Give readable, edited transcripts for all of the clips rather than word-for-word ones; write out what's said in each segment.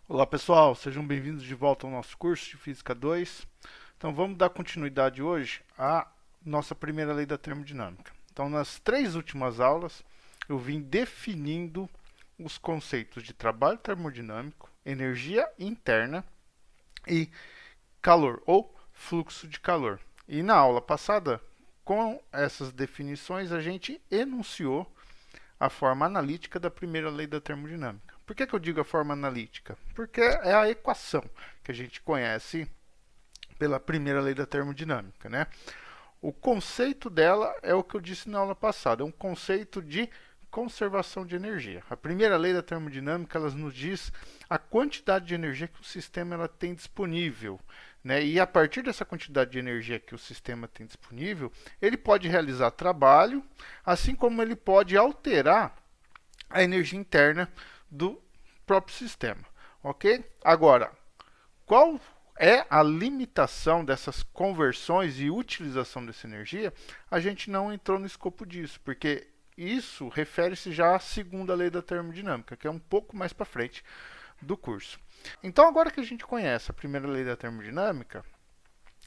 Olá pessoal, sejam bem-vindos de volta ao nosso curso de Física 2. Então vamos dar continuidade hoje à nossa primeira lei da termodinâmica. Então nas três últimas aulas eu vim definindo os conceitos de trabalho termodinâmico, energia interna e calor ou fluxo de calor. E na aula passada, com essas definições, a gente enunciou a forma analítica da primeira lei da termodinâmica. Por que eu digo a forma analítica? Porque é a equação que a gente conhece pela primeira lei da termodinâmica, né? O conceito dela é o que eu disse na aula passada, é um conceito de conservação de energia. A primeira lei da termodinâmica ela nos diz a quantidade de energia que o sistema ela tem disponível, né? E a partir dessa quantidade de energia que o sistema tem disponível, ele pode realizar trabalho, assim como ele pode alterar a energia interna do próprio sistema, ok? Agora, qual é a limitação dessas conversões e utilização dessa energia? A gente não entrou no escopo disso, porque isso refere-se já à segunda lei da termodinâmica, que é um pouco mais para frente do curso. Então, agora que a gente conhece a primeira lei da termodinâmica,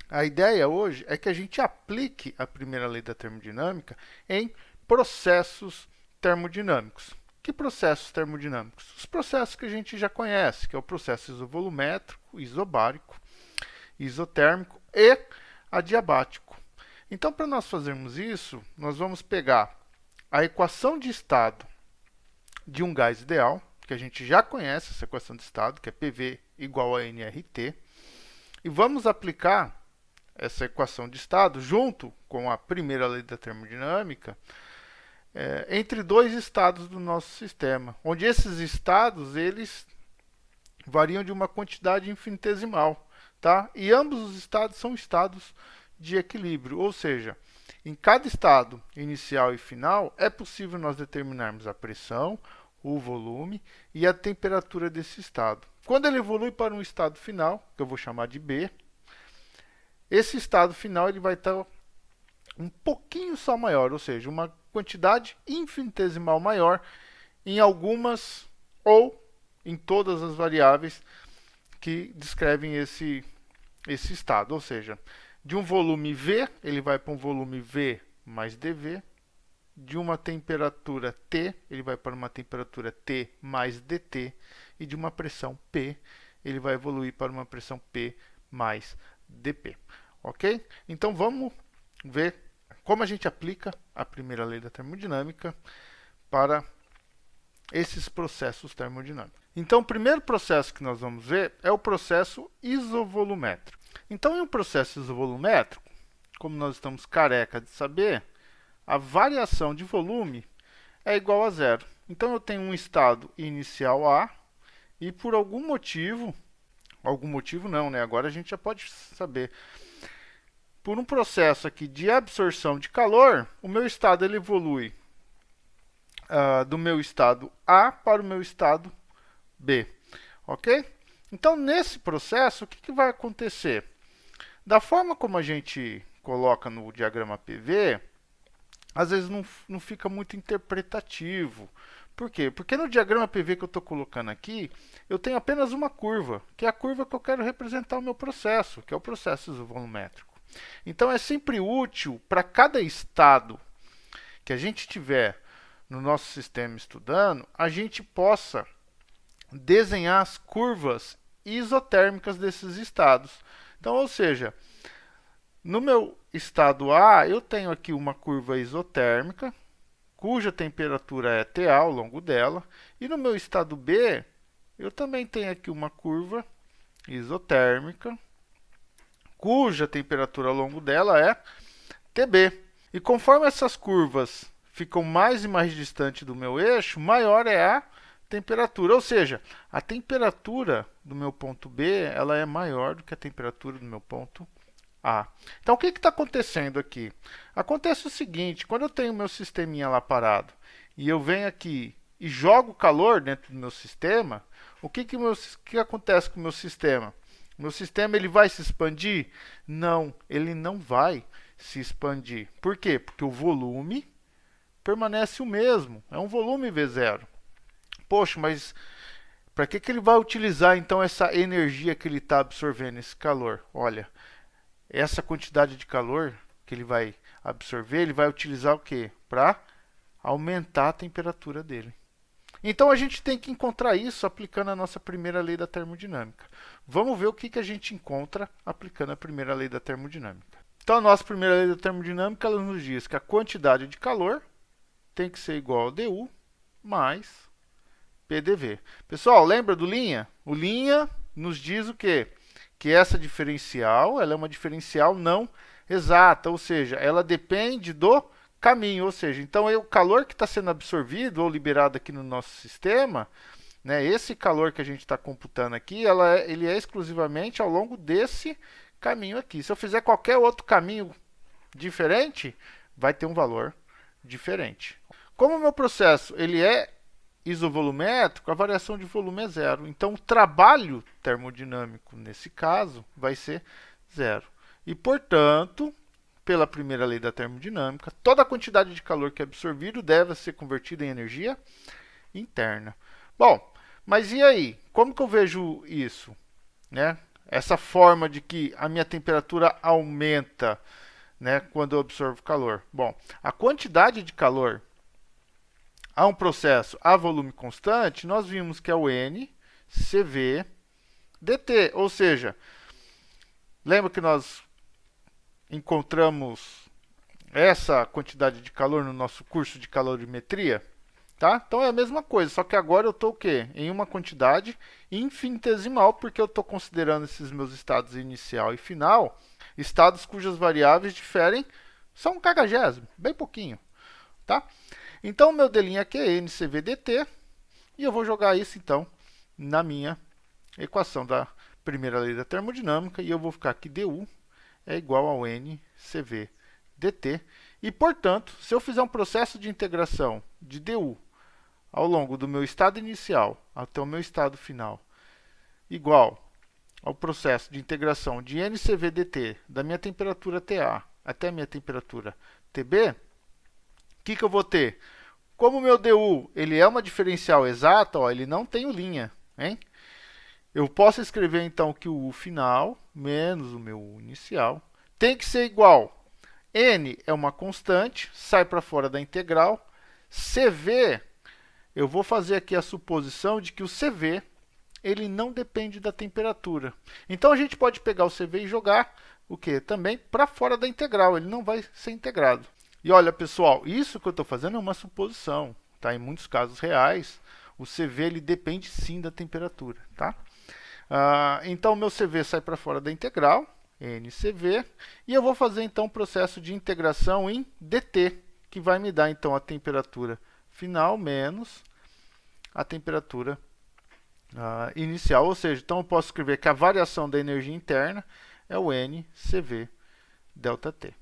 a ideia hoje é que a gente aplique a primeira lei da termodinâmica em processos termodinâmicos. Que processos termodinâmicos? Os processos que a gente já conhece, que é o processo isovolumétrico, isobárico, isotérmico e adiabático. Então, para nós fazermos isso, nós vamos pegar a equação de estado de um gás ideal, que a gente já conhece essa equação de estado, que é PV igual a nRT, e vamos aplicar essa equação de estado junto com a primeira lei da termodinâmica entre dois estados do nosso sistema, onde esses estados eles variam de uma quantidade infinitesimal, tá? E ambos os estados são estados de equilíbrio, ou seja, em cada estado inicial e final é possível nós determinarmos a pressão, o volume e a temperatura desse estado. Quando ele evolui para um estado final, que eu vou chamar de B, esse estado final ele vai estar um pouquinho só maior, ou seja, uma quantidade infinitesimal maior em algumas ou em todas as variáveis que descrevem esse estado. Ou seja, de um volume V, ele vai para um volume V mais dV. De uma temperatura T, ele vai para uma temperatura T mais dt. E de uma pressão P, ele vai evoluir para uma pressão P mais dp. Ok? Então vamos ver como a gente aplica a primeira lei da termodinâmica para esses processos termodinâmicos. Então, o primeiro processo que nós vamos ver é o processo isovolumétrico. Então, em um processo isovolumétrico, como nós estamos careca de saber, a variação de volume é igual a zero. Então, eu tenho um estado inicial A e por algum motivo não, né? Agora a gente já pode saber. Por um processo aqui de absorção de calor, o meu estado ele evolui do meu estado A para o meu estado B, ok? Então, nesse processo, o que vai acontecer? Da forma como a gente coloca no diagrama PV, às vezes não fica muito interpretativo. Por quê? Porque no diagrama PV que eu estou colocando aqui, eu tenho apenas uma curva, que é a curva que eu quero representar o meu processo, que é o processo isovolumétrico. Então, é sempre útil para cada estado que a gente tiver no nosso sistema estudando, a gente possa desenhar as curvas isotérmicas desses estados. Então, ou seja, no meu estado A, eu tenho aqui uma curva isotérmica, cuja temperatura é TA ao longo dela, e no meu estado B, eu também tenho aqui uma curva isotérmica, cuja temperatura ao longo dela é TB. E conforme essas curvas ficam mais e mais distantes do meu eixo, maior é a temperatura. Ou seja, a temperatura do meu ponto B ela é maior do que a temperatura do meu ponto A. Então, o que está acontecendo aqui? Acontece o seguinte, quando eu tenho meu sisteminha lá parado e eu venho aqui e jogo calor dentro do meu sistema, o que acontece com o meu sistema? Meu sistema ele vai se expandir? Não, ele não vai se expandir. Por quê? Porque o volume permanece o mesmo. É um volume V0. Poxa, mas Para que ele vai utilizar então essa energia que ele está absorvendo, esse calor? Olha, essa quantidade de calor que ele vai absorver, ele vai utilizar o quê? Para aumentar a temperatura dele. Então a gente tem que encontrar isso aplicando a nossa primeira lei da termodinâmica. Vamos ver o que a gente encontra aplicando a primeira lei da termodinâmica. Então a nossa primeira lei da termodinâmica ela nos diz que a quantidade de calor tem que ser igual a dU mais PDV. Pessoal, lembra do linha? O linha nos diz o quê? Que essa diferencial ela é uma diferencial não exata, ou seja, ela depende do caminho, ou seja, então o calor que está sendo absorvido ou liberado aqui no nosso sistema, né, esse calor que a gente está computando aqui, ele é exclusivamente ao longo desse caminho aqui. Se eu fizer qualquer outro caminho diferente, vai ter um valor diferente. Como o meu processo ele é isovolumétrico, a variação de volume é zero. Então, o trabalho termodinâmico, nesse caso, vai ser zero. E, portanto, pela primeira lei da termodinâmica, toda a quantidade de calor que é absorvido deve ser convertida em energia interna. Bom, mas e aí? Como que eu vejo isso? Né? Essa forma de que a minha temperatura aumenta, né, quando eu absorvo calor. Bom, a quantidade de calor a um processo a volume constante, nós vimos que é o NCV dt, ou seja, lembra que nós encontramos essa quantidade de calor no nosso curso de calorimetria? Tá? Então é a mesma coisa, só que agora eu estou o quê? Em uma quantidade infinitesimal, porque eu estou considerando esses meus estados inicial e final, estados cujas variáveis diferem só um quadragésimo, bem pouquinho. Tá? Então, o meu D' aqui é NCV dt, e eu vou jogar isso, então, na minha equação da primeira lei da termodinâmica, e eu vou ficar aqui dU é igual ao NCV dt, e, portanto, se eu fizer um processo de integração de dU ao longo do meu estado inicial até o meu estado final, igual ao processo de integração de NCV dt da minha temperatura TA até a minha temperatura TB, o que eu vou ter? Como o meu dU ele é uma diferencial exata, ó, ele não tem linha. Hein? Eu posso escrever então que o U final menos o meu U inicial tem que ser igual. N é uma constante, sai para fora da integral. CV, eu vou fazer aqui a suposição de que o CV ele não depende da temperatura. Então a gente pode pegar o CV e jogar o quê? Também para fora da integral, ele não vai ser integrado. E olha, pessoal, isso que eu estou fazendo é uma suposição. Tá? Em muitos casos reais, o CV ele depende sim da temperatura. Tá? Então, o meu CV sai para fora da integral, NCV, e eu vou fazer então um processo de integração em dt, que vai me dar então a temperatura final menos a temperatura inicial. Ou seja, então eu posso escrever que a variação da energia interna é o NCV ΔT.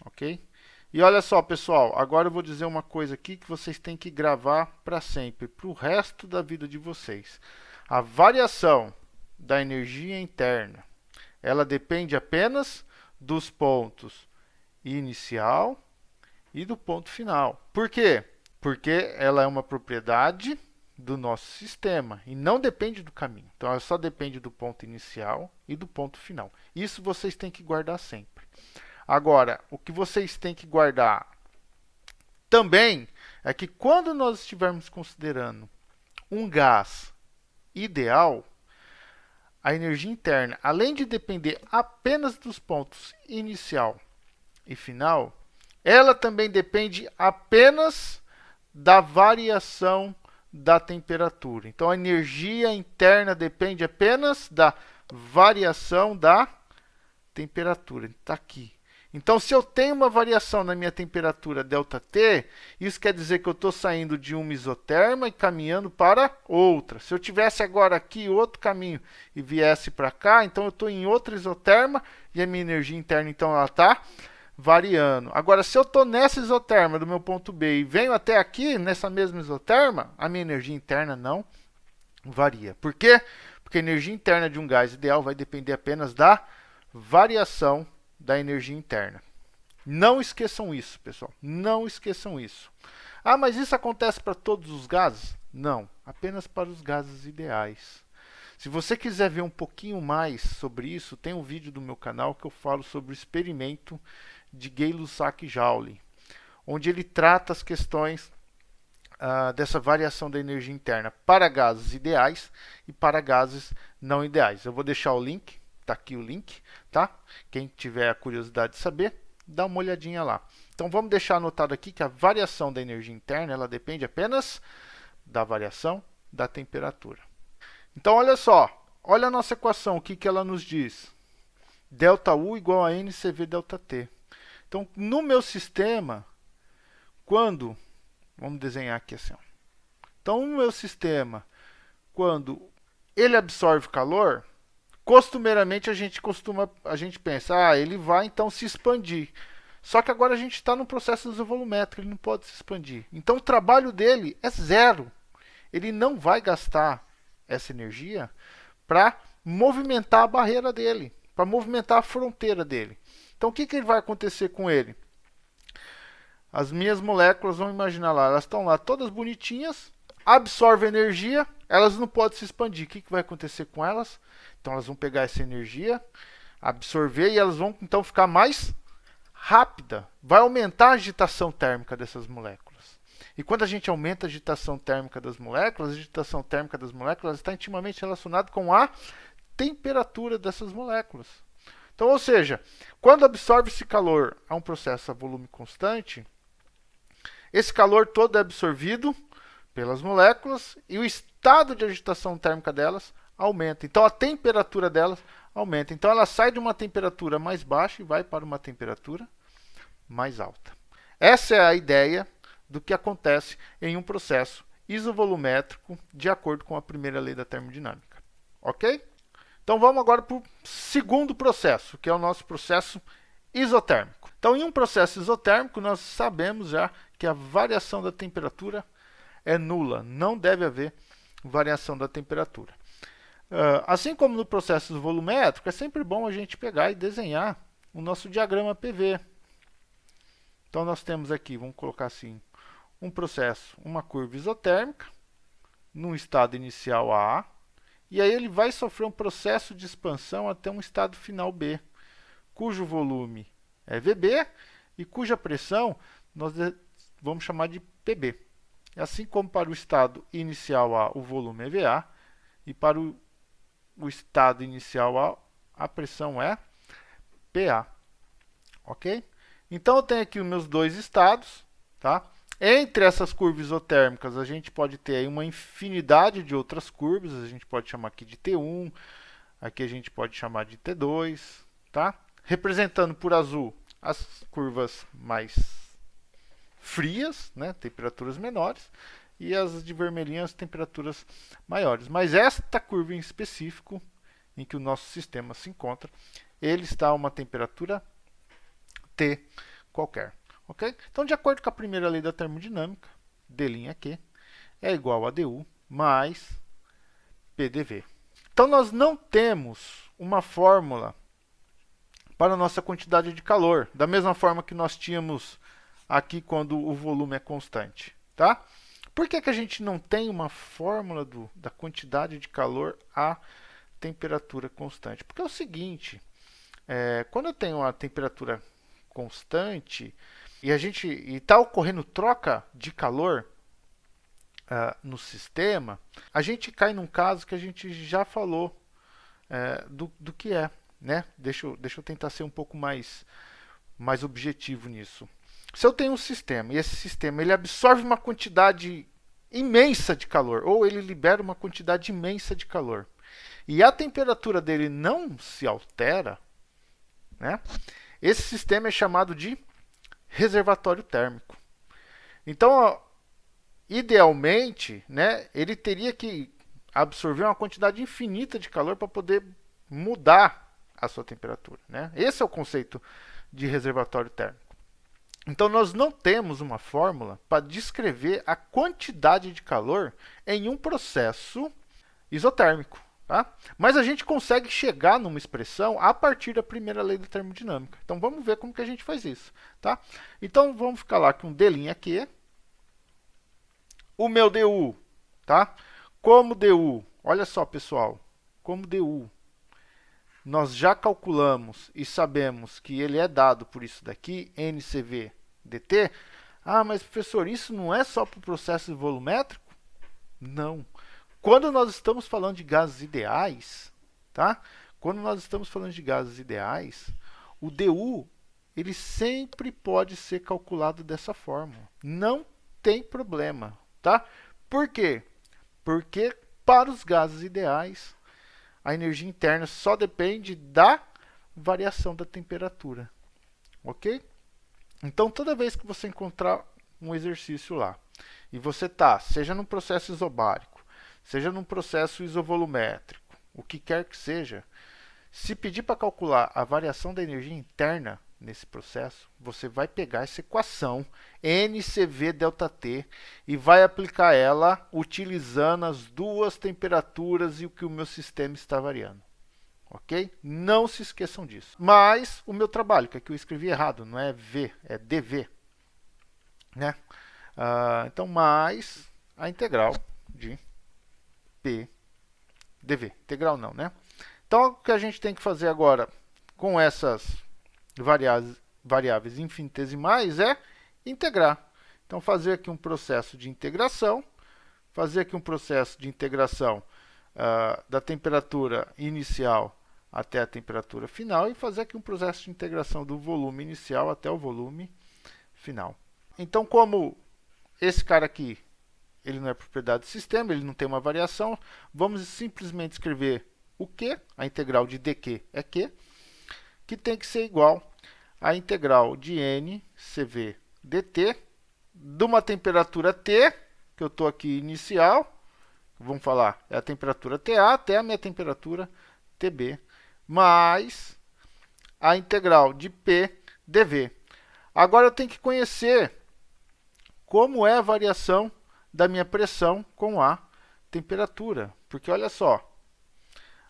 Ok? E olha só, pessoal, agora eu vou dizer uma coisa aqui que vocês têm que gravar para sempre, para o resto da vida de vocês. A variação da energia interna, ela depende apenas dos pontos inicial e do ponto final. Por quê? Porque ela é uma propriedade do nosso sistema e não depende do caminho. Então, ela só depende do ponto inicial e do ponto final. Isso vocês têm que guardar sempre. Agora, o que vocês têm que guardar também é que quando nós estivermos considerando um gás ideal, a energia interna, além de depender apenas dos pontos inicial e final, ela também depende apenas da variação da temperatura. Então, a energia interna depende apenas da variação da temperatura. Está aqui. Então, se eu tenho uma variação na minha temperatura ΔT, isso quer dizer que eu estou saindo de uma isoterma e caminhando para outra. Se eu tivesse agora aqui outro caminho e viesse para cá, então eu estou em outra isoterma e a minha energia interna então ela está variando. Agora, se eu estou nessa isoterma do meu ponto B e venho até aqui, nessa mesma isoterma, a minha energia interna não varia. Por quê? Porque a energia interna de um gás ideal vai depender apenas da variação da energia interna. Não esqueçam isso, pessoal. Não esqueçam isso. Ah, mas isso acontece para todos os gases? Não, apenas para os gases ideais. Se você quiser ver um pouquinho mais sobre isso, tem um vídeo do meu canal que eu falo sobre o experimento de Gay-Lussac-Joule, onde ele trata as questões dessa variação da energia interna para gases ideais e para gases não ideais. Eu vou deixar o link, está aqui o link, tá? Quem tiver a curiosidade de saber, dá uma olhadinha lá. Então vamos deixar anotado aqui que a variação da energia interna ela depende apenas da variação da temperatura. Então olha só, olha a nossa equação, o que ela nos diz? ΔU igual a NCV ΔT. Então no meu sistema, quando, vamos desenhar aqui assim, ó. Então no meu sistema, quando ele absorve calor, costumeiramente a gente pensa, ele vai então se expandir. Só que agora a gente está no processo isovolumétrico, ele não pode se expandir. Então o trabalho dele é zero. Ele não vai gastar essa energia para movimentar a barreira dele, para movimentar a fronteira dele. Então o que vai acontecer com ele? As minhas moléculas, vamos imaginar lá, elas estão lá todas bonitinhas, absorvem energia, elas não podem se expandir. O que vai acontecer com elas? Então elas vão pegar essa energia, absorver e elas vão então ficar mais rápida. Vai aumentar a agitação térmica dessas moléculas. E quando a gente aumenta a agitação térmica das moléculas, a agitação térmica das moléculas está intimamente relacionada com a temperatura dessas moléculas. Então, ou seja, quando absorve-se calor a um processo a volume constante, esse calor todo é absorvido pelas moléculas e o estado de agitação térmica delas aumenta. Então, a temperatura delas aumenta. Então, ela sai de uma temperatura mais baixa e vai para uma temperatura mais alta. Essa é a ideia do que acontece em um processo isovolumétrico de acordo com a primeira lei da termodinâmica. Ok? Então vamos agora para o segundo processo, que é o nosso processo isotérmico. Então em um processo isotérmico nós sabemos já que a variação da temperatura é nula, não deve haver variação da temperatura. Assim como no processo volumétrico, é sempre bom a gente pegar e desenhar o nosso diagrama PV. Então nós temos aqui, vamos colocar assim, um processo, uma curva isotérmica, num estado inicial A, e aí ele vai sofrer um processo de expansão até um estado final B, cujo volume é VB e cuja pressão nós vamos chamar de PB. Assim como para o estado inicial A o volume é VA, e para o estado inicial A pressão é PA. Ok? Então eu tenho aqui os meus dois estados, tá? Entre essas curvas isotérmicas, a gente pode ter aí uma infinidade de outras curvas. A gente pode chamar aqui de T1, aqui a gente pode chamar de T2, tá? Representando por azul as curvas mais frias, né? Temperaturas menores, e as de vermelhinho as temperaturas maiores. Mas esta curva em específico, em que o nosso sistema se encontra, ele está a uma temperatura T qualquer. Okay? Então, de acordo com a primeira lei da termodinâmica, dQ é igual a dU mais PdV. Então, nós não temos uma fórmula para a nossa quantidade de calor, da mesma forma que nós tínhamos aqui quando o volume é constante. Tá? Por que a gente não tem uma fórmula da quantidade de calor a temperatura constante? Porque é o seguinte, quando eu tenho uma temperatura constante, e está ocorrendo troca de calor no sistema, a gente cai num caso que a gente já falou do que é. Né? Deixa eu tentar ser um pouco mais objetivo nisso. Se eu tenho um sistema, e esse sistema ele absorve uma quantidade imensa de calor, ou ele libera uma quantidade imensa de calor, e a temperatura dele não se altera, né? Esse sistema é chamado de reservatório térmico. Então, idealmente, né, ele teria que absorver uma quantidade infinita de calor para poder mudar a sua temperatura. Né? Esse é o conceito de reservatório térmico. Então, nós não temos uma fórmula para descrever a quantidade de calor em um processo isotérmico. Tá? Mas a gente consegue chegar numa expressão a partir da primeira lei da termodinâmica. Então vamos ver como que a gente faz isso. Tá? Então vamos ficar lá com D'Q. O meu dU tá? Como DU, olha só pessoal, como DU, nós já calculamos e sabemos que ele é dado por isso daqui, NCV dt. Ah, mas professor, isso não é só para o processo volumétrico? Não. Quando nós estamos falando de gases ideais, tá? Quando nós estamos falando de gases ideais, o DU ele sempre pode ser calculado dessa forma. Não tem problema, tá? Por quê? Porque para os gases ideais, a energia interna só depende da variação da temperatura, ok? Então, toda vez que você encontrar um exercício lá, e você está, seja num processo isobárico, seja num processo isovolumétrico, o que quer que seja, se pedir para calcular a variação da energia interna nesse processo, você vai pegar essa equação NCV ΔT e vai aplicar ela utilizando as duas temperaturas e o que o meu sistema está variando. Ok? Não se esqueçam disso. Mas o meu trabalho, que aqui eu escrevi errado, não é V, é DV. Né? Então, mais a integral de P dV. Integral não, né? Então, o que a gente tem que fazer agora com essas variáveis infinitesimais é integrar. Então, fazer aqui um processo de integração, da temperatura inicial até a temperatura final e fazer aqui um processo de integração do volume inicial até o volume final. Então, como esse cara aqui ele não é propriedade do sistema, ele não tem uma variação, vamos simplesmente escrever o Q, a integral de dq é Q, que tem que ser igual à integral de NCV dt de uma temperatura T, que eu estou aqui inicial, vamos falar, é a temperatura TA até a minha temperatura TB, mais a integral de P dV. Agora eu tenho que conhecer como é a variação da minha pressão com a temperatura. Porque olha só,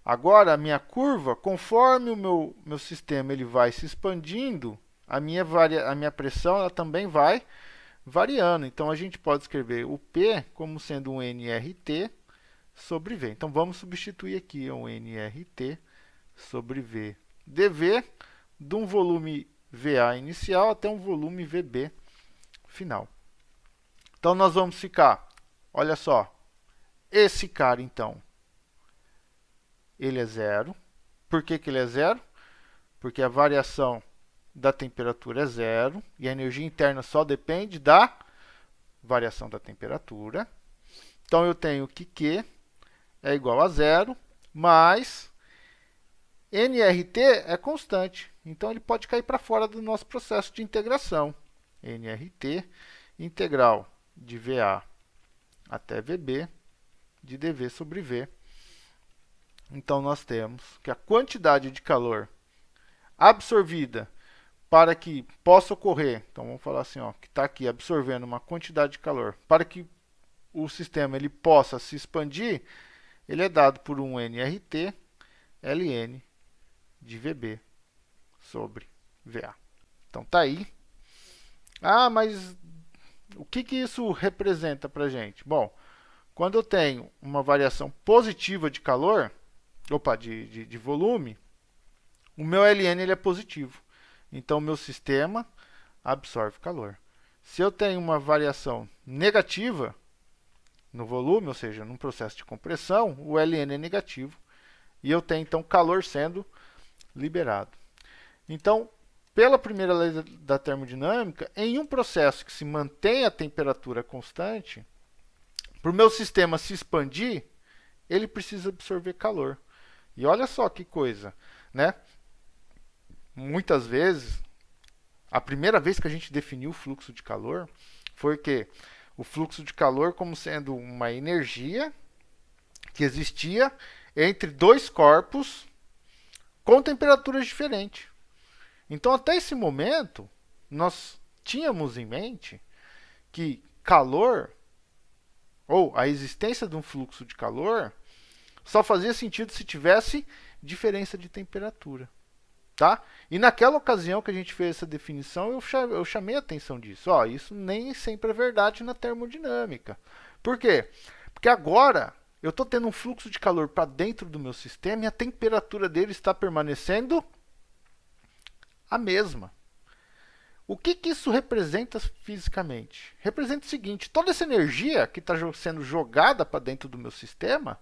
agora a minha curva, conforme o meu sistema ele vai se expandindo, a minha pressão ela também vai variando. Então a gente pode escrever o P como sendo um nRT sobre V. Então vamos substituir aqui um nRT sobre V dV de um volume VA inicial até um volume VB final. Então nós vamos ficar, olha só, esse cara então, ele é zero. Por que ele é zero? Porque a variação da temperatura é zero e a energia interna só depende da variação da temperatura. Então eu tenho que Q é igual a zero, mas nRT é constante. Então ele pode cair para fora do nosso processo de integração. nRT integral de VA até VB de dV sobre V. Então nós temos que a quantidade de calor absorvida para que possa ocorrer, então vamos falar assim, ó, que está aqui absorvendo uma quantidade de calor, para que o sistema ele possa se expandir, ele é dado por um nRT ln de VB sobre VA. Então tá aí. Ah, mas o que isso representa para a gente? Bom, quando eu tenho uma variação positiva de calor, de volume, o meu ln ele é positivo. Então, o meu sistema absorve calor. Se eu tenho uma variação negativa no volume, ou seja, num processo de compressão, o ln é negativo. E eu tenho, então, calor sendo liberado. Então, pela primeira lei da termodinâmica, em um processo que se mantém a temperatura constante, para o meu sistema se expandir, ele precisa absorver calor. E olha só que coisa, né? Muitas vezes, a primeira vez que a gente definiu o fluxo de calor foi que o fluxo de calor como sendo uma energia que existia entre dois corpos com temperaturas diferentes. Então, até esse momento, nós tínhamos em mente que calor, ou a existência de um fluxo de calor, só fazia sentido se tivesse diferença de temperatura. Tá? E naquela ocasião que a gente fez essa definição, eu chamei a atenção disso. Ó, isso nem sempre é verdade na termodinâmica. Por quê? Porque agora eu estou tendo um fluxo de calor para dentro do meu sistema e a temperatura dele está permanecendo a mesma. O que isso representa fisicamente? Representa o seguinte: toda essa energia que está sendo jogada para dentro do meu sistema,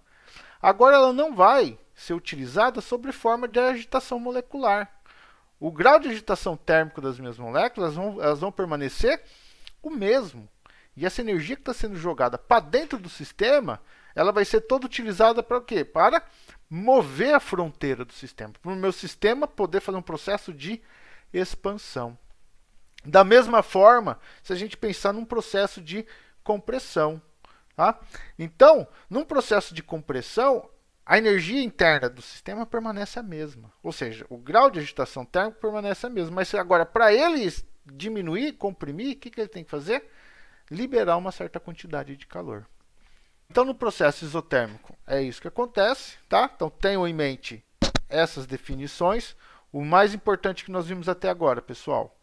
agora ela não vai ser utilizada sob forma de agitação molecular. O grau de agitação térmica das minhas moléculas elas vão permanecer o mesmo. E essa energia que está sendo jogada para dentro do sistema, ela vai ser toda utilizada para o quê? Para mover a fronteira do sistema. Para o meu sistema poder fazer um processo de expansão. Da mesma forma, se a gente pensar num processo de compressão. Tá? Então, num processo de compressão, a energia interna do sistema permanece a mesma. Ou seja, o grau de agitação térmica permanece a mesma. Mas agora, para ele diminuir, comprimir, o que ele tem que fazer? Liberar uma certa quantidade de calor. Então, no processo isotérmico, é isso que acontece. Tá? Então, tenham em mente essas definições. O mais importante que nós vimos até agora, pessoal.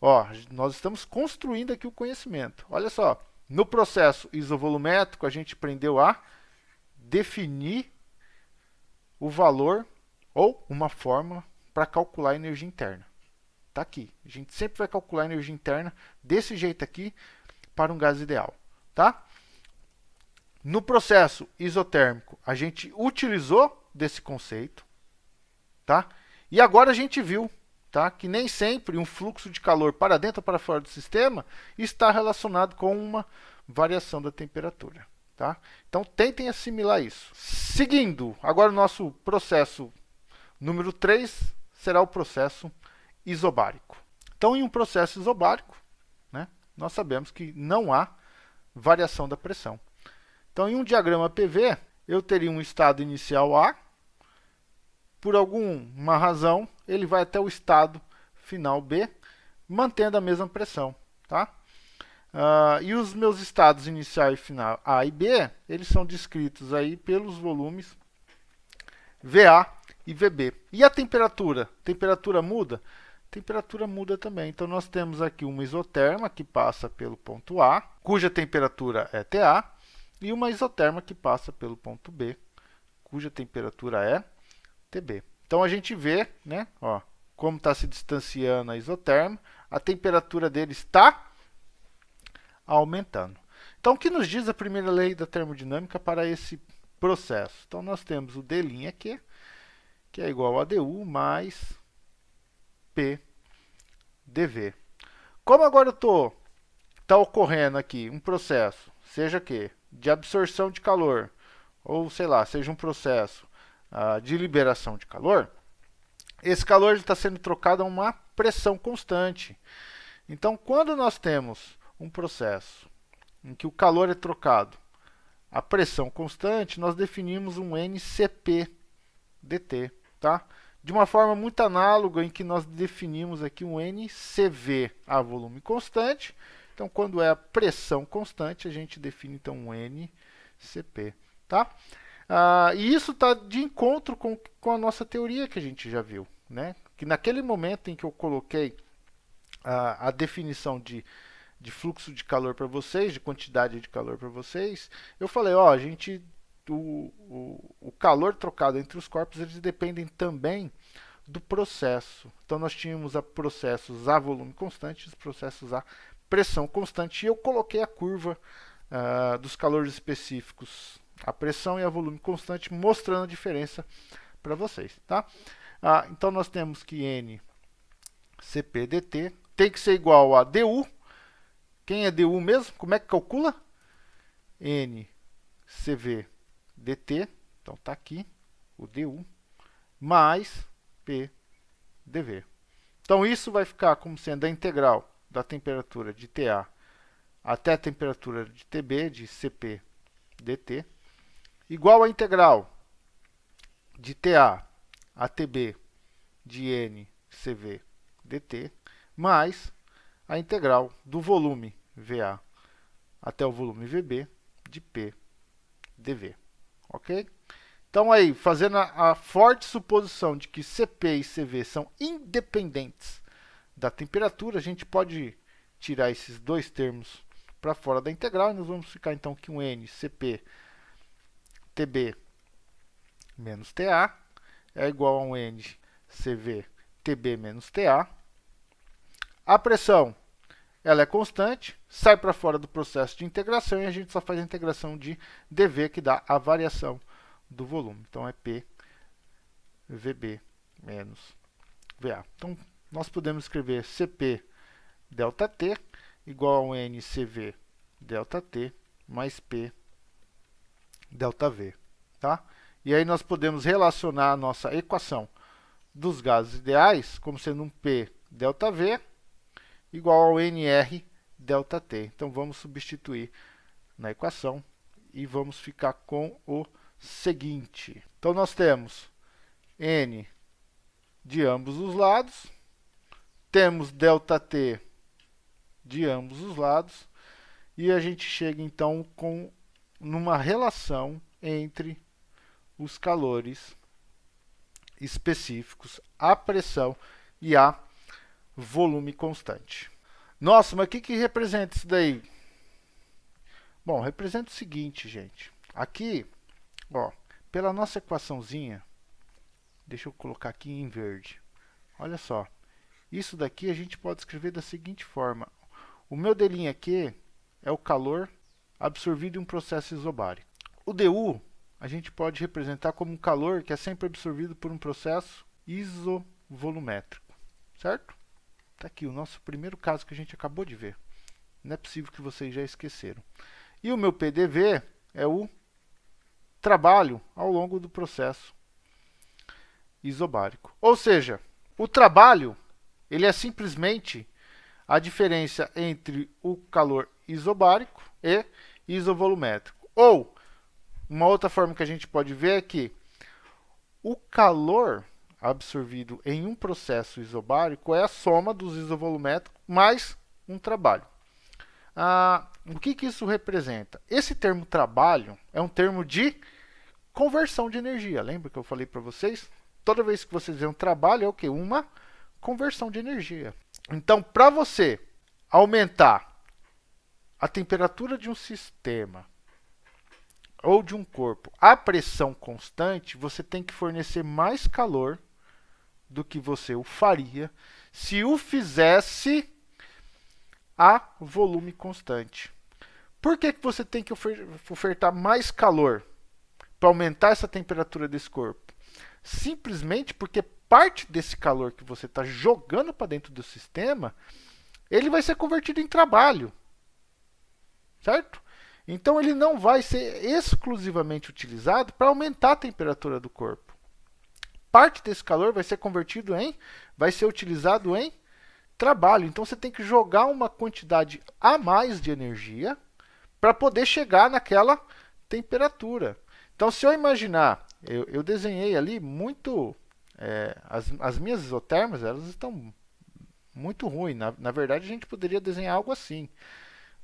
Ó, nós estamos construindo aqui o conhecimento. Olha só, no processo isovolumétrico, a gente aprendeu a definir o valor ou uma fórmula para calcular a energia interna. Está aqui. A gente sempre vai calcular a energia interna desse jeito aqui para um gás ideal. Tá? No processo isotérmico, a gente utilizou desse conceito. Tá? E agora a gente viu, tá, que nem sempre um fluxo de calor para dentro ou para fora do sistema está relacionado com uma variação da temperatura. Tá? Então tentem assimilar isso. Seguindo, agora o nosso processo número 3 será o processo isobárico. Então, em um processo isobárico, né, nós sabemos que não há variação da pressão. Então, em um diagrama PV, eu teria um estado inicial A. Por alguma razão, ele vai até o estado final B, mantendo a mesma pressão. Tá? E os meus estados inicial e final A e B, eles são descritos aí pelos volumes VA e VB. E a temperatura? A temperatura muda? A temperatura muda também. Então, nós temos aqui uma isoterma que passa pelo ponto A, cuja temperatura é TA, e uma isoterma que passa pelo ponto B, cuja temperatura é TB. Então, a gente vê, né, ó, como está se distanciando a isoterma, a temperatura dele está aumentando. Então, o que nos diz a primeira lei da termodinâmica para esse processo? Então, nós temos o d' aqui, que é igual a du mais P dV. Como agora está ocorrendo aqui um processo, seja que de absorção de calor, ou sei lá, seja um processo de liberação de calor, esse calor está sendo trocado a uma pressão constante. Então, quando nós temos um processo em que o calor é trocado a pressão constante, nós definimos um NCP dt, tá? De uma forma muito análoga em que nós definimos aqui um NCV a volume constante. Então, quando é a pressão constante, a gente define então um NCP, tá? E isso está de encontro com a nossa teoria que a gente já viu, né? Que naquele momento em que eu coloquei a definição de fluxo de calor para vocês, de quantidade de calor para vocês, eu falei, ó, o calor trocado entre os corpos, eles dependem também do processo. Então, nós tínhamos processos a volume constante e os processos a pressão constante. E eu coloquei a curva dos calores específicos, a pressão e a volume constante, mostrando a diferença para vocês. Tá? Então, nós temos que N Cp dt tem que ser igual a du. Quem é du mesmo? Como é que calcula? N Cv dt, então está aqui o du, mais P dV. Então, isso vai ficar como sendo a integral da temperatura de TA até a temperatura de TB, de Cp dt, igual à integral de TA a TB de NCV dt, mais a integral do volume VA até o volume VB de P dV. Ok? Então, aí, fazendo a forte suposição de que Cp e Cv são independentes da temperatura, a gente pode tirar esses dois termos para fora da integral e nós vamos ficar então que um NCP TB menos TA é igual a um NCV TB menos TA. A pressão ela é constante, sai para fora do processo de integração e a gente só faz a integração de dV, que dá a variação do volume. Então, é P VB menos VA. Então, nós podemos escrever CP ΔT igual a NCV ΔT mais P ΔV. Tá? E aí nós podemos relacionar a nossa equação dos gases ideais como sendo um P ΔV igual ao NR ΔT. Então, vamos substituir na equação e vamos ficar com o seguinte. Então, nós temos N de ambos os lados, temos ΔT de ambos os lados, e a gente chega, então, com numa relação entre os calores específicos, a pressão e a volume constante. Nossa, mas o que representa isso daí? Bom, representa o seguinte, gente. Aqui, ó, pela nossa equaçãozinha, deixa eu colocar aqui em verde. Olha só, isso daqui a gente pode escrever da seguinte forma. O meu delinho aqui é o calor absorvido em um processo isobárico. O DU a gente pode representar como um calor que é sempre absorvido por um processo isovolumétrico, certo? Está aqui o nosso primeiro caso que a gente acabou de ver. Não é possível que vocês já esqueceram. E o meu PDV é o trabalho ao longo do processo isobárico. Ou seja, o trabalho ele é simplesmente a diferença entre o calor isobárico e isovolumétrico. Ou, uma outra forma que a gente pode ver é que o calor absorvido em um processo isobárico é a soma dos isovolumétricos mais um trabalho. O que isso representa? Esse termo trabalho é um termo de conversão de energia. Lembra que eu falei para vocês? Toda vez que vocês veem um trabalho é o quê? Uma conversão de energia. Então, para você aumentar a temperatura de um sistema ou de um corpo a pressão constante, você tem que fornecer mais calor do que você o faria se o fizesse a volume constante. Por que você tem que ofertar mais calor para aumentar essa temperatura desse corpo? Simplesmente porque parte desse calor que você está jogando para dentro do sistema, ele vai ser convertido em trabalho, certo? Então ele não vai ser exclusivamente utilizado para aumentar a temperatura do corpo. Parte desse calor vai ser convertido vai ser utilizado em trabalho. Então você tem que jogar uma quantidade a mais de energia para poder chegar naquela temperatura. Então, se eu imaginar, eu desenhei ali muito, as minhas isotermas, elas estão muito ruins. Na verdade, a gente poderia desenhar algo assim.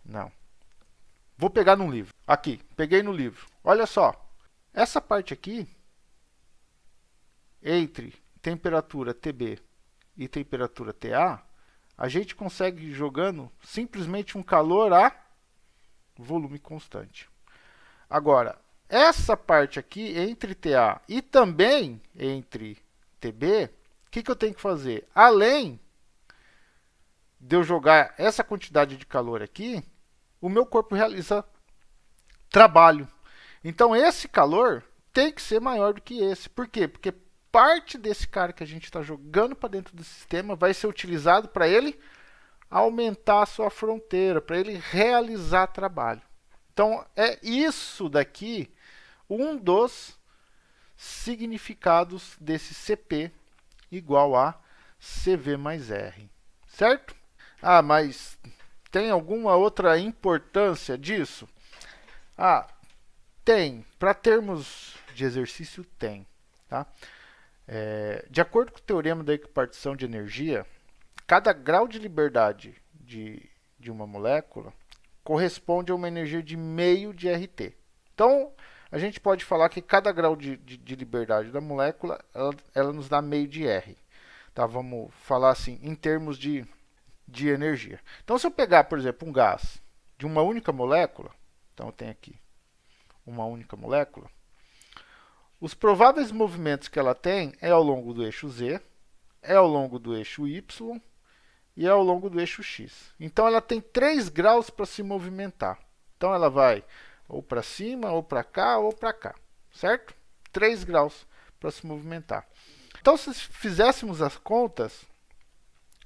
Não. Vou pegar num livro. Aqui, peguei no livro. Olha só, essa parte aqui, entre temperatura TB e temperatura TA, a gente consegue ir jogando simplesmente um calor a volume constante. Agora, essa parte aqui, entre TA e também entre TB, o que eu tenho que fazer? Além de eu jogar essa quantidade de calor aqui, o meu corpo realiza trabalho. Então, esse calor tem que ser maior do que esse. Por quê? Porque parte desse cara que a gente está jogando para dentro do sistema vai ser utilizado para ele aumentar a sua fronteira, para ele realizar trabalho. Então, é isso daqui um dos significados desse CP igual a CV mais R. Certo? Mas tem alguma outra importância disso? Tem. Para termos de exercício, tem. Tá? De acordo com o teorema da equipartição de energia, cada grau de liberdade de uma molécula corresponde a uma energia de meio de RT. Então, a gente pode falar que cada grau de liberdade da molécula, ela nos dá meio de R. Tá? Vamos falar assim, em termos de energia. Então, se eu pegar, por exemplo, um gás de uma única molécula, então eu tenho aqui uma única molécula, Os prováveis movimentos que ela tem é ao longo do eixo Z, é ao longo do eixo Y e é ao longo do eixo X. Então ela tem 3 graus para se movimentar. Então ela vai ou para cima, ou para cá, ou para cá, certo? 3 graus para se movimentar. Então se fizéssemos as contas,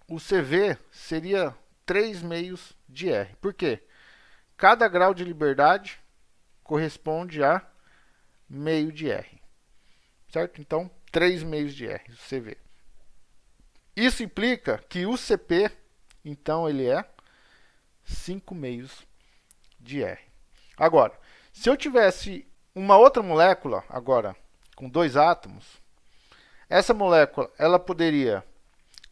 o CV seria 3 meios de R. Por quê? Cada grau de liberdade corresponde a meio de R. Certo? Então, 3 meios de R, o CV. Isso implica que o CP, então, ele é 5 meios de R. Agora, se eu tivesse uma outra molécula, agora, com 2 átomos, essa molécula, ela poderia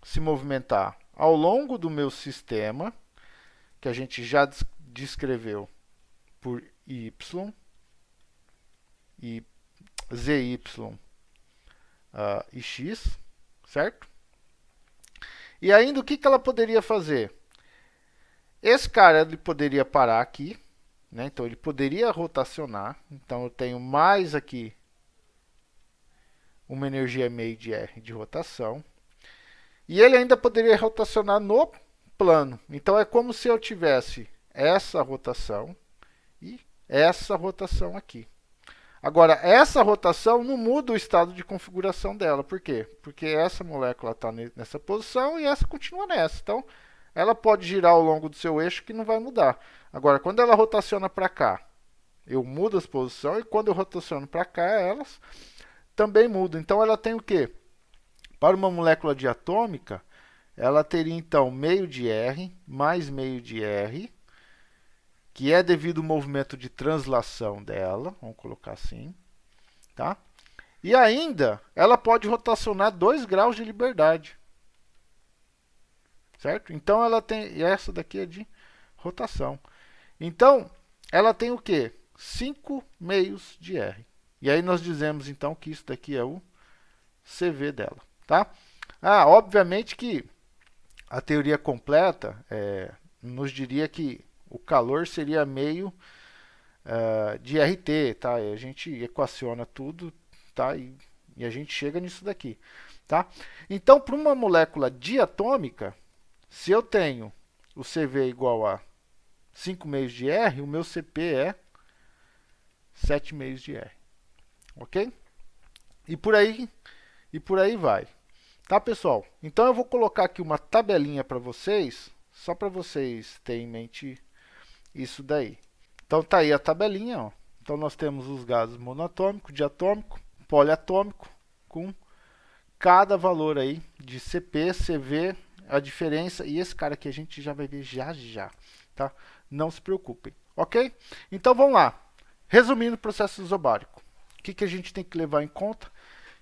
se movimentar ao longo do meu sistema, que a gente já descreveu por Y, e ZY e X, certo? E ainda o que ela poderia fazer? Esse cara ele poderia parar aqui, né? Então ele poderia rotacionar. Então eu tenho mais aqui uma energia meio de R de rotação. E ele ainda poderia rotacionar no plano. Então é como se eu tivesse essa rotação e essa rotação aqui. Agora, essa rotação não muda o estado de configuração dela. Por quê? Porque essa molécula está nessa posição e essa continua nessa. Então, ela pode girar ao longo do seu eixo que não vai mudar. Agora, quando ela rotaciona para cá, eu mudo as posições. E quando eu rotaciono para cá, elas também mudam. Então, ela tem o quê? Para uma molécula diatômica, ela teria, então, meio de R mais meio de R, que é devido ao movimento de translação dela, vamos colocar assim, tá? E ainda, ela pode rotacionar 2 graus de liberdade, certo? Então, ela tem, e essa daqui é de rotação. Então, ela tem o quê? 5 meios de R. E aí nós dizemos, então, que isso daqui é o CV dela, tá? Obviamente que a teoria completa nos diria que o calor seria meio de RT, tá? E a gente equaciona tudo, tá? E a gente chega nisso daqui, tá? Então, para uma molécula diatômica, se eu tenho o CV igual a 5 meios de R, o meu CP é 7 meios de R, ok? E por aí vai, tá, pessoal? Então, eu vou colocar aqui uma tabelinha para vocês, só para vocês terem em mente isso daí. Então tá aí a tabelinha, ó. Então nós temos os gases monatômico, diatômico, poliatômico, com cada valor aí de CP, CV, a diferença, e esse cara aqui a gente já vai ver já já, tá? Não se preocupem, ok? Então vamos lá. Resumindo o processo isobárico. O que a gente tem que levar em conta?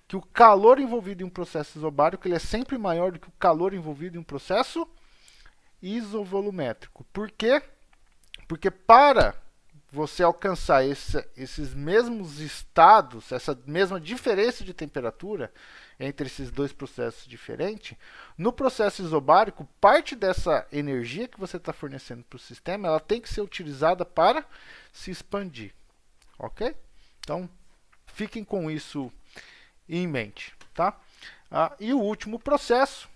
Que o calor envolvido em um processo isobárico ele é sempre maior do que o calor envolvido em um processo isovolumétrico. Por quê? Porque para você alcançar esses mesmos estados, essa mesma diferença de temperatura entre esses dois processos diferentes, no processo isobárico, parte dessa energia que você está fornecendo para o sistema, ela tem que ser utilizada para se expandir, ok? Então, fiquem com isso em mente, tá? E o último processo,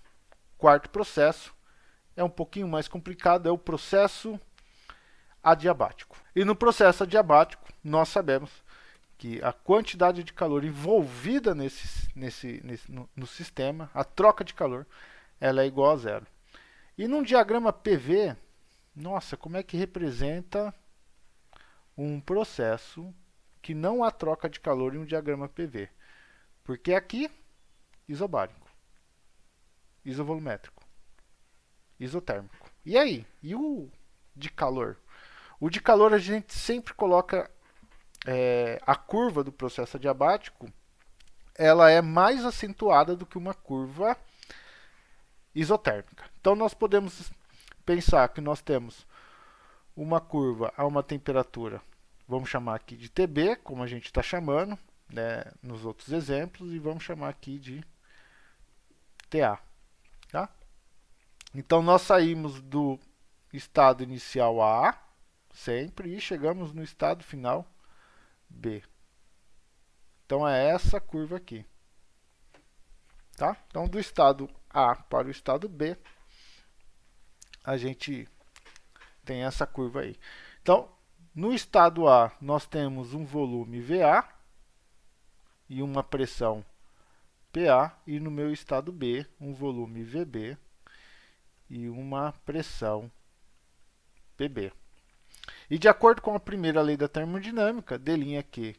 quarto processo, é um pouquinho mais complicado, é o processo adiabático. E no processo adiabático, nós sabemos que a quantidade de calor envolvida no sistema, a troca de calor, ela é igual a zero. E num diagrama PV, nossa, como é que representa um processo que não há troca de calor em um diagrama PV? Porque aqui, isobárico, isovolumétrico, isotérmico. E aí? E o de calor? O de calor a gente sempre coloca a curva do processo adiabático, ela é mais acentuada do que uma curva isotérmica. Então nós podemos pensar que nós temos uma curva a uma temperatura, vamos chamar aqui de TB, como a gente está chamando, né, nos outros exemplos, e vamos chamar aqui de TA. Tá? Então nós saímos do estado inicial A, sempre, e chegamos no estado final B. Então é essa curva aqui. Tá? Então do estado A para o estado B, a gente tem essa curva aí. Então, no estado A, nós temos um volume VA e uma pressão PA, e no meu estado B, um volume VB e uma pressão PB. E de acordo com a primeira lei da termodinâmica, D' Q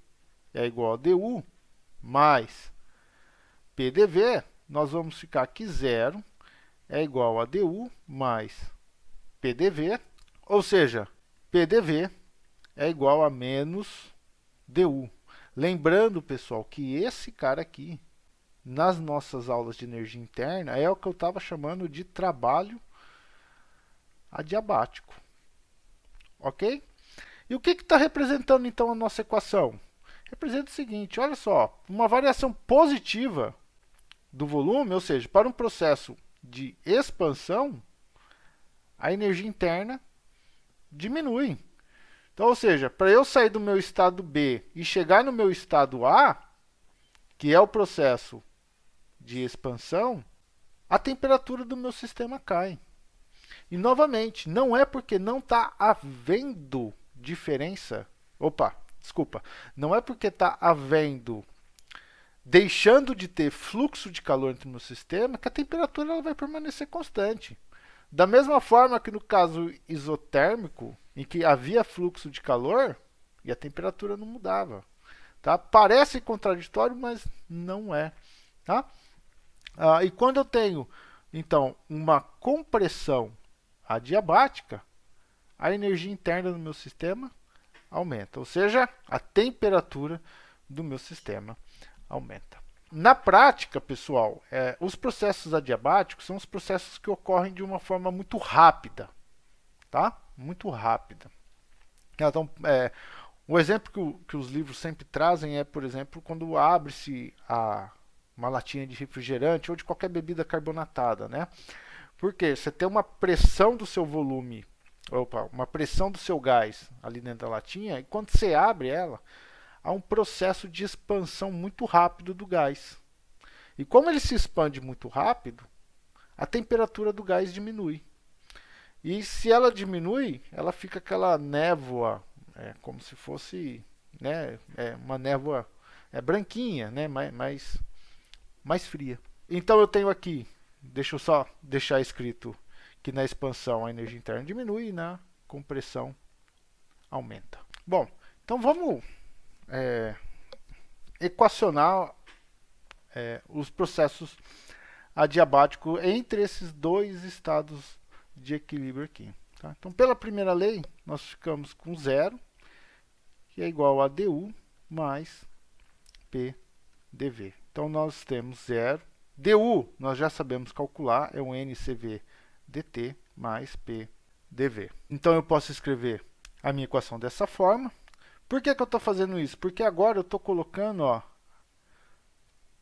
é igual a DU mais PDV, nós vamos ficar que zero é igual a DU mais PDV, ou seja, PDV é igual a menos DU. Lembrando, pessoal, que esse cara aqui, nas nossas aulas de energia interna, é o que eu estava chamando de trabalho adiabático. Ok? E o que está representando, então, a nossa equação? Representa o seguinte, olha só, uma variação positiva do volume, ou seja, para um processo de expansão, a energia interna diminui. Então, ou seja, para eu sair do meu estado B e chegar no meu estado A, que é o processo de expansão, a temperatura do meu sistema cai. E, novamente, não é porque não está havendo diferença. Opa, desculpa. Não é porque está havendo, deixando de ter fluxo de calor entre o meu sistema, que a temperatura ela vai permanecer constante. Da mesma forma que no caso isotérmico, em que havia fluxo de calor e a temperatura não mudava. Tá? Parece contraditório, mas não é. Tá? E quando eu tenho, então, uma compressão adiabática, a energia interna do meu sistema aumenta, ou seja, a temperatura do meu sistema aumenta. Na prática, pessoal, os processos adiabáticos são os processos que ocorrem de uma forma muito rápida, tá? Muito rápida. Então, um exemplo que os livros sempre trazem é, por exemplo, quando abre-se uma latinha de refrigerante ou de qualquer bebida carbonatada, né? Porque você tem uma pressão do seu volume, uma pressão do seu gás ali dentro da latinha, e quando você abre ela, há um processo de expansão muito rápido do gás. E como ele se expande muito rápido, a temperatura do gás diminui. E se ela diminui, ela fica aquela névoa, como se fosse, né, uma névoa branquinha, né, mais fria. Então eu tenho aqui, deixa eu só deixar escrito que na expansão a energia interna diminui e na compressão aumenta. Bom, então vamos equacionar os processos adiabáticos entre esses dois estados de equilíbrio aqui. Tá? Então, pela primeira lei, nós ficamos com zero, que é igual a du mais pdv. Então, nós temos zero. du, nós já sabemos calcular, é um ncv dt mais pdv. Então, eu posso escrever a minha equação dessa forma. Por que eu estou fazendo isso? Porque agora eu estou colocando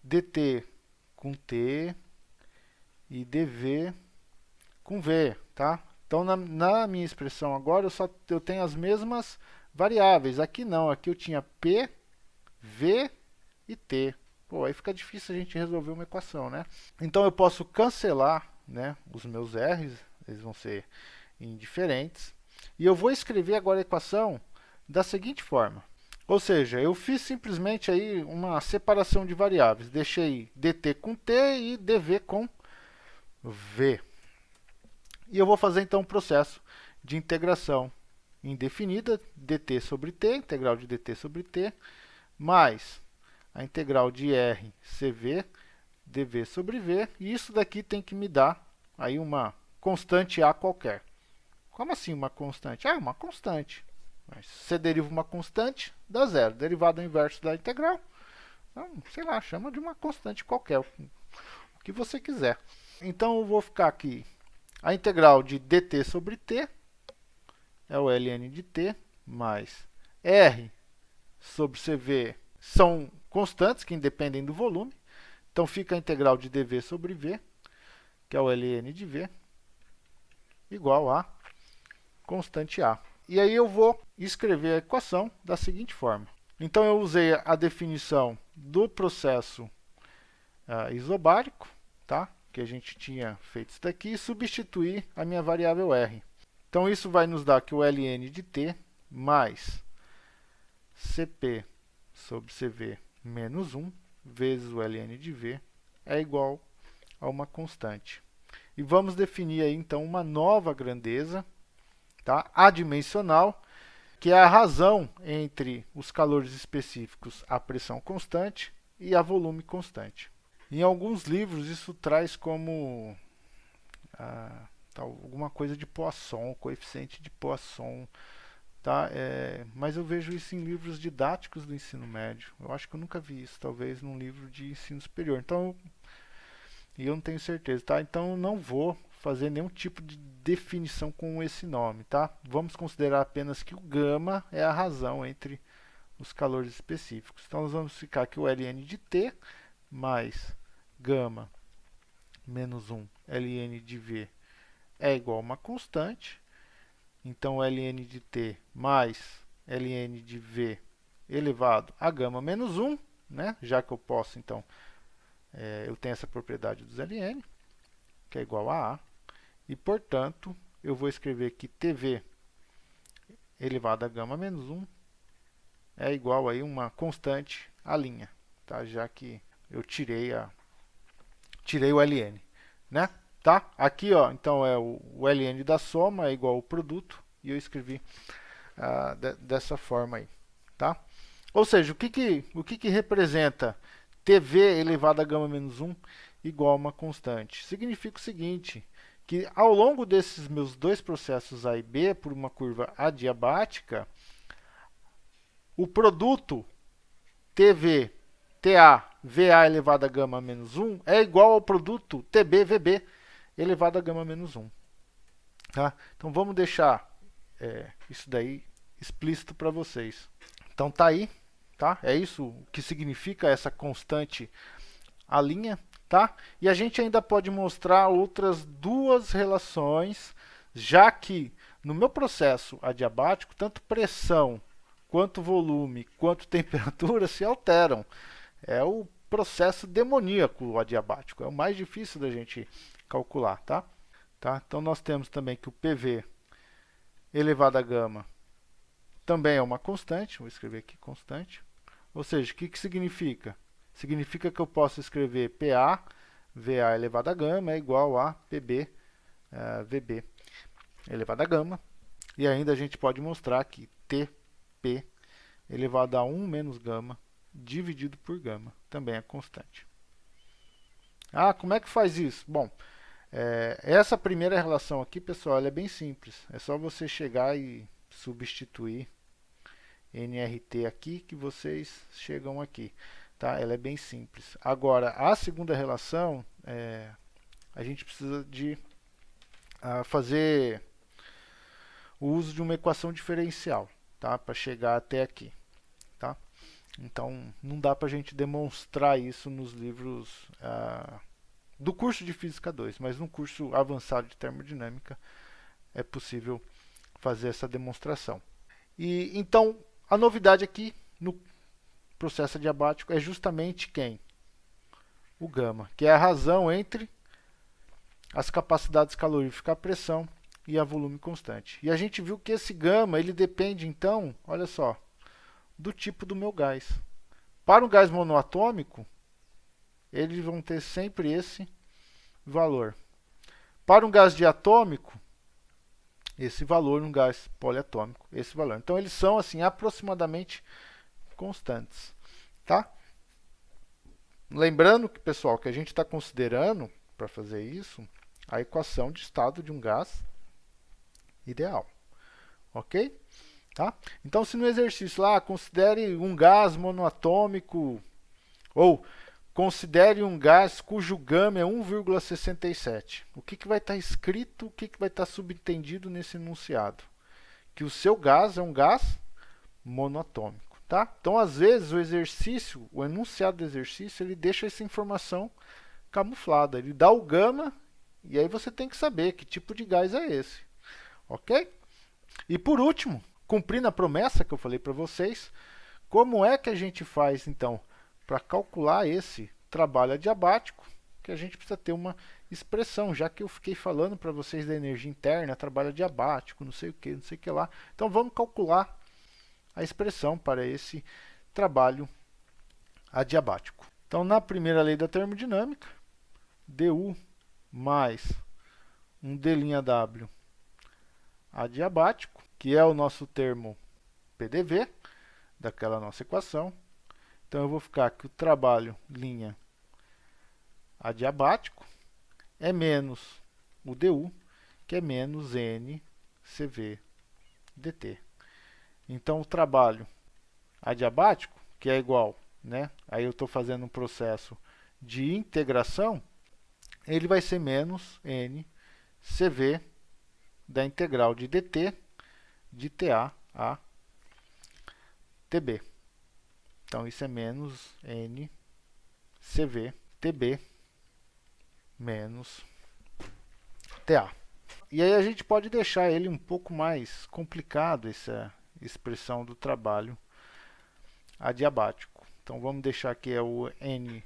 dt com t e dv com v, tá? Então, na minha expressão agora, eu tenho as mesmas variáveis. Aqui não, aqui eu tinha p, v e t. Pô, aí fica difícil a gente resolver uma equação, né? Então, eu posso cancelar, né, os meus r's, eles vão ser indiferentes. E eu vou escrever agora a equação da seguinte forma. Ou seja, eu fiz simplesmente aí uma separação de variáveis. Deixei dt com t e dv com v. E eu vou fazer então um processo de integração indefinida, dt sobre t, integral de dt sobre t, mais a integral de r cv dv sobre v, e isso daqui tem que me dar aí uma constante a qualquer. Como assim uma constante? Uma constante. Mas se você deriva uma constante, dá zero. Derivado inverso da integral, então, sei lá, chama de uma constante qualquer, o que você quiser. Então eu vou ficar aqui, a integral de dt sobre t, é o ln de t, mais r sobre cv, são constantes que independem do volume. Então fica a integral de dv sobre v, que é o ln de v, igual a constante a. E aí eu vou escrever a equação da seguinte forma. Então eu usei a definição do processo isobárico, tá? Que a gente tinha feito isso daqui, e substituir a minha variável R. Então isso vai nos dar que o ln de t mais Cp sobre Cv menos 1 vezes o ln de V é igual a uma constante. E vamos definir aí então uma nova grandeza, tá? Adimensional, que é a razão entre os calores específicos, a pressão constante e a volume constante. Em alguns livros isso traz como alguma coisa de Poisson, coeficiente de Poisson, tá? Mas eu vejo isso em livros didáticos do ensino médio. Eu acho que eu nunca vi isso, talvez num livro de ensino superior. Então, e eu não tenho certeza, tá? Então eu não vou fazer nenhum tipo de definição com esse nome, tá? Vamos considerar apenas que o gama é a razão entre os calores específicos. Então nós vamos ficar que o ln de t mais gama menos 1 ln de V é igual a uma constante. Então ln de t mais ln de V elevado a gama menos 1, né? Já que eu posso, então, eu tenho essa propriedade dos ln, que é igual a A. E, portanto, eu vou escrever que TV elevado a gama menos 1 é igual a uma constante à linha, tá? Já que eu tirei o ln, né? Tá? Aqui, ó, então é o ln da soma é igual ao produto, e eu escrevi dessa forma aí, tá? Ou seja, o que representa TV elevado a gama menos 1 igual a uma constante? Significa o seguinte, que ao longo desses meus dois processos A e B, por uma curva adiabática, o produto TV, TA, VA elevado a gama menos 1 é igual ao produto TB, VB elevado a gama menos 1. Tá? Então vamos deixar isso daí explícito para vocês. Então tá aí, tá? É isso que significa essa constante a linha, tá? E a gente ainda pode mostrar outras duas relações, já que no meu processo adiabático, tanto pressão, quanto volume, quanto temperatura se alteram. É o processo demoníaco adiabático, é o mais difícil da gente calcular, tá? Então nós temos também que o PV elevado a gama também é uma constante, vou escrever aqui constante. Ou seja, o que significa? Significa que eu posso escrever PA, VA elevado a gama é igual a PB, VB elevado a gama. E ainda a gente pode mostrar que TP elevado a 1 menos gama dividido por gama também é constante. Como é que faz isso? Bom, essa primeira relação aqui, pessoal, ela é bem simples. É só você chegar e substituir nRT aqui que vocês chegam aqui. Tá? Ela é bem simples. Agora, a segunda relação, a gente precisa de fazer o uso de uma equação diferencial, tá? Para chegar até aqui. Tá? Então, não dá para a gente demonstrar isso nos livros do curso de Física 2, mas no curso avançado de termodinâmica é possível fazer essa demonstração. E então, a novidade aqui no processo adiabático é justamente quem? O gama, que é a razão entre as capacidades caloríficas, a pressão e a volume constante. E a gente viu que esse gama, ele depende então, olha só, do tipo do meu gás. Para um gás monoatômico, eles vão ter sempre esse valor. Para um gás diatômico, esse valor, um gás poliatômico, esse valor. Então eles são assim aproximadamente constantes, tá? Lembrando que, pessoal, que a gente está considerando para fazer isso a equação de estado de um gás ideal, ok? Tá? Então, se no exercício lá considere um gás monoatômico ou considere um gás cujo gama é 1,67. O que vai estar escrito, o que vai estar subentendido nesse enunciado? Que o seu gás é um gás monoatômico. Tá? Então, às vezes, o enunciado do exercício, ele deixa essa informação camuflada. Ele dá o gama e aí você tem que saber que tipo de gás é esse. Ok? E por último, cumprindo a promessa que eu falei para vocês, Como é que a gente faz, então, para calcular esse trabalho adiabático? Que a gente precisa ter uma expressão, já que eu fiquei falando para vocês da energia interna, trabalho adiabático, não sei o que, não sei o que lá. Então, vamos calcular a expressão para esse trabalho adiabático. Então, na primeira lei da termodinâmica, du mais um d'W adiabático, que é o nosso termo PDV, daquela nossa equação. Então, eu vou ficar que o trabalho linha adiabático é menos o du, que é menos NCV dt. Então, o trabalho adiabático, que é igual, né? Aí eu estou fazendo um processo de integração, ele vai ser menos NCV da integral de dt de TA a TB. Então, isso é menos NCV TB menos TA. E aí a gente pode deixar ele um pouco mais complicado, essa expressão do trabalho adiabático. Então, vamos deixar que é o N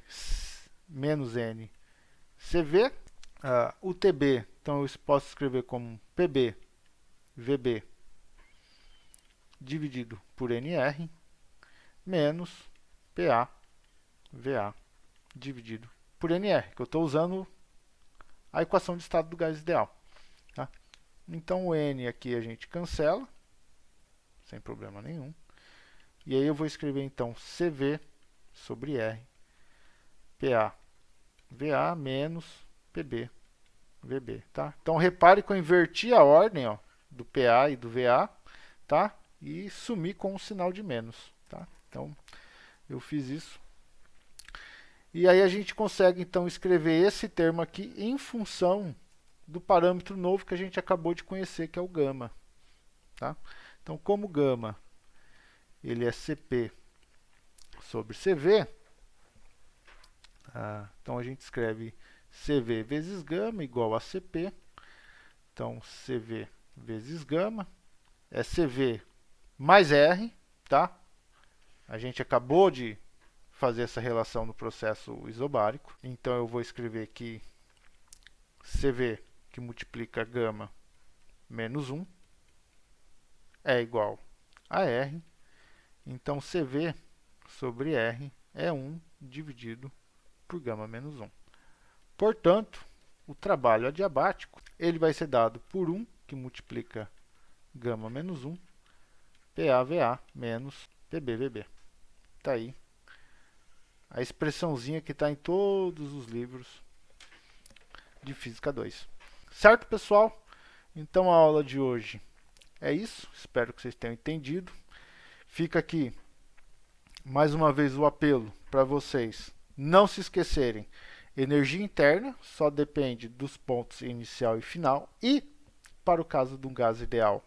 menos NCV. O TB, então eu posso escrever como PB VB dividido por NR menos PA VA dividido por NR, que eu estou usando a equação de estado do gás ideal. Tá? Então, o N aqui a gente cancela, sem problema nenhum. E aí eu vou escrever, então, CV sobre R, PA VA menos PB VB. Tá? Então, repare que eu inverti a ordem, ó, do PA e do VA, tá? E sumi com um sinal de menos. Tá? Então, eu fiz isso. E aí a gente consegue, então, escrever esse termo aqui em função do parâmetro novo que a gente acabou de conhecer, que é o gama. Tá? Então, como gama ele é CP sobre CV, então a gente escreve CV vezes gama igual a CP. Então, CV vezes gama é CV mais R, tá? A gente acabou de fazer essa relação no processo isobárico. Então, eu vou escrever que CV, que multiplica gama menos 1, é igual a R. Então, CV sobre R é 1 dividido por gama menos 1. Portanto, o trabalho adiabático ele vai ser dado por 1, que multiplica gama menos 1, PAVA menos PBVB. Está aí a expressãozinha que está em todos os livros de Física 2. Certo, pessoal? Então, a aula de hoje é isso. Espero que vocês tenham entendido. Fica aqui, mais uma vez, o apelo para vocês não se esquecerem. Energia interna só depende dos pontos inicial e final. E, para o caso de um gás ideal,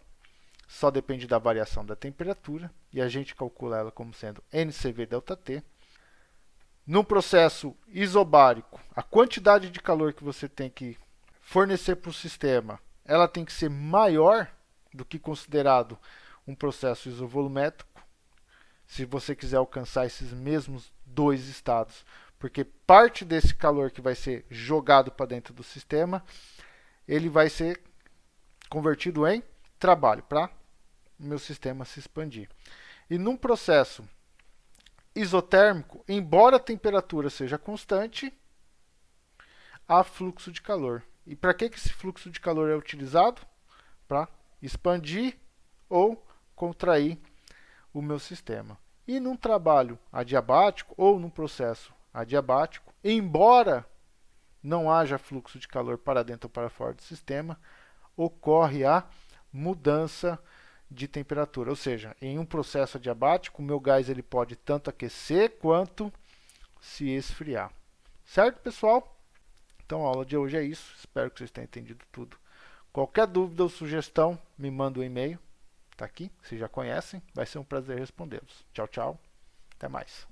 só depende da variação da temperatura. E a gente calcula ela como sendo NCV ΔT. No processo isobárico, a quantidade de calor que você tem que fornecer para o sistema, ela tem que ser maior do que considerado um processo isovolumétrico, se você quiser alcançar esses mesmos dois estados, porque parte desse calor que vai ser jogado para dentro do sistema, ele vai ser convertido em trabalho para o meu sistema se expandir. E num processo isotérmico, embora a temperatura seja constante, há fluxo de calor. E para que esse fluxo de calor é utilizado? Para expandir ou contrair o meu sistema. E num trabalho adiabático ou num processo adiabático, embora não haja fluxo de calor para dentro ou para fora do sistema, ocorre a mudança de temperatura. Ou seja, em um processo adiabático, o meu gás ele pode tanto aquecer quanto se esfriar. Certo, pessoal? Então, a aula de hoje é isso. Espero que vocês tenham entendido tudo. Qualquer dúvida ou sugestão, me manda um e-mail. Está aqui, vocês já conhecem. Vai ser um prazer respondê-los. Tchau, tchau. Até mais.